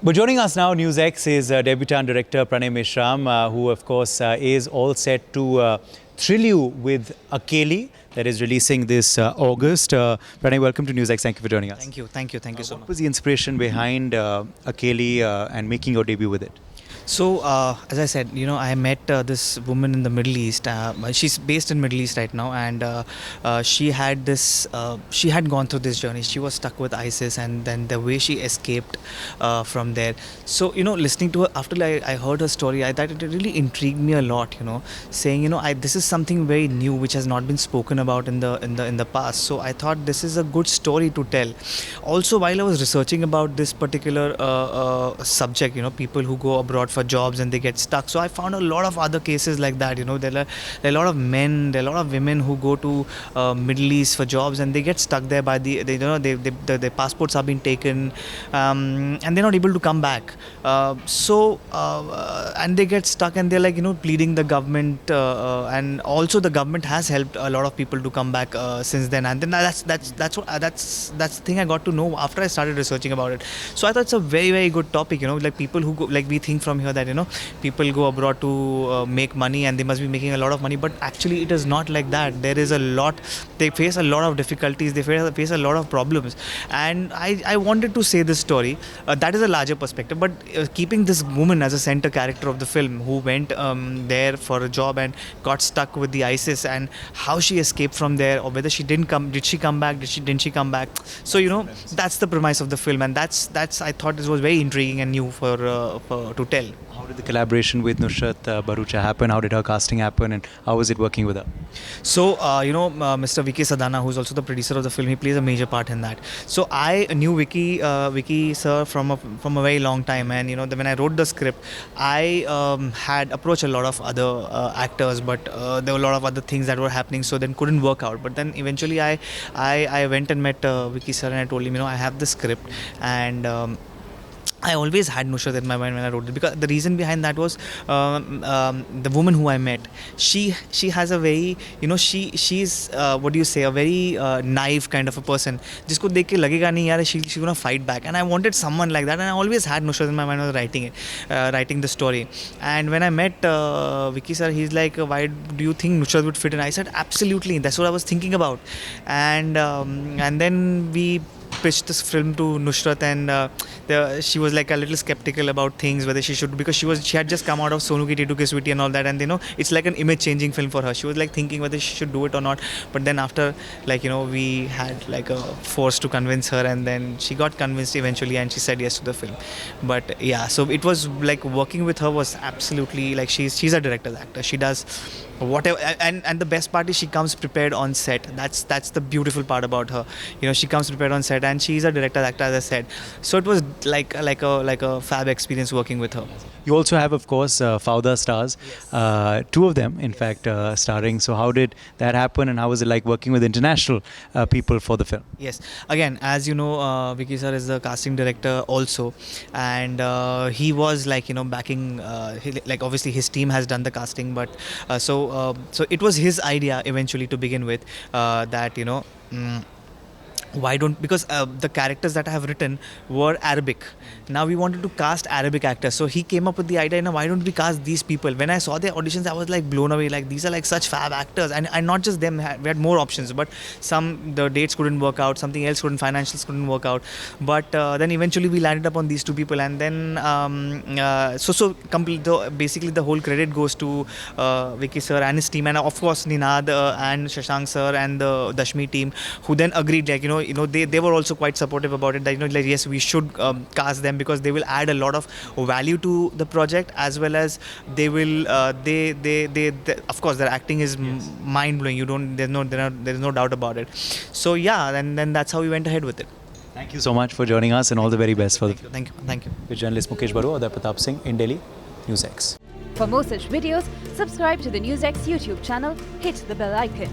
But joining us now, NewsX is debutant director Pranay Meshram, who of course is all set to thrill you with Akelli, that is releasing this August. Pranay, welcome to NewsX. Thank you for joining us. Thank you so What much. was the inspiration behind Akelli and making your debut with it? So, as I said, I met this woman in the Middle East. She's based in Middle East right now, and she had this. She had gone through this journey. She was stuck with ISIS, and then the way she escaped from there. So, listening to her after I heard her story, I thought it really intrigued me a lot. Saying, this is something very new which has not been spoken about in the past. So, I thought this is a good story to tell. Also, while I was researching about this particular subject, people who go abroad for jobs and they get stuck. So I found a lot of other cases like that. There are a lot of men, there are a lot of women who go to Middle East for jobs and they get stuck there by their passports have been taken, and they're not able to come back. And they get stuck and they're like pleading the government, and also the government has helped a lot of people to come back since then. And then that's the thing I got to know after I started researching about it. So I thought it's a very, very good topic. Like people who go, like we think from here that people go abroad to make money and they must be making a lot of money, but actually it is not like that. There is a lot, they face a lot of difficulties, they face a lot of problems, and I wanted to say this story. That is a larger perspective, but keeping this woman as a center character of the film who went there for a job and got stuck with the ISIS, and how she escaped from there, or whether she did she come back, didn't she come back. So that's the premise of the film, and that's I thought this was very intriguing and new for to tell. How did the collaboration with Nusrat Bharucha happen? How did her casting happen, and how was it working with her? So, Mr. Vicky Sadana, who's also the producer of the film, he plays a major part in that. So I knew Vicky sir from a very long time, and when I wrote the script, I had approached a lot of other actors, but there were a lot of other things that were happening, so then couldn't work out. But then eventually I went and met Vicky sir, and I told him, I have the script, and I always had Nusrat in my mind when I wrote it, because the reason behind that was the woman who I met. She has a very she's what do you say, a very naive kind of a person. जिसको देख के लगेगा नहीं यार she's gonna fight back, and I wanted someone like that, and I always had Nusrat in my mind when I was writing the story. And when I met Vicky sir, he's like, why do you think Nusrat would fit in? I said absolutely, that's what I was thinking about, and then we pitched this film to Nusrat, and she was like a little skeptical about things, whether she should, because she had just come out of Sonu Ki Titu Ki Sweetie and all that, and it's like an image changing film for her. She was like thinking whether she should do it or not, but then after we had like a force to convince her, and then she got convinced eventually and she said yes to the film. But yeah, so it was like working with her was absolutely like, she's a director's actor. She does whatever, and the best part is she comes prepared on set. That's the beautiful part about her. She comes prepared on set, and she's a director actor, as I said. So it was like a fab experience working with her. You also have, of course, Fauda stars, two of them, in fact, starring. So how did that happen, and how was it like working with international people for the film? Yes, again, as you know, Vicky sir is the casting director also, and he was like backing, like obviously his team has done the casting, but so it was his idea eventually to begin with, that why don't, because the characters that I have written were Arabic. Now we wanted to cast Arabic actors, so he came up with the idea, why don't we cast these people? When I saw their auditions, I was like blown away, like these are like such fab actors, and not just them, we had more options, but the dates couldn't work out, something else couldn't, financials couldn't work out, but then eventually we landed up on these two people, and then basically the whole credit goes to Vicky sir and his team, and of course Ninad and Shashank sir and the Dashmi team, who then agreed, like they were also quite supportive about it, that like yes, we should cast them, because they will add a lot of value to the project, as well as they will they of course their acting is mind blowing. There is no doubt about it. So yeah, and then that's how we went ahead with it. Thank you so much for joining us, and all the very best for Thank you. With journalist Mukesh Baru, Adar Pratap Singh in Delhi, NewsX. For more such videos, subscribe to the NewsX YouTube channel, hit the bell icon.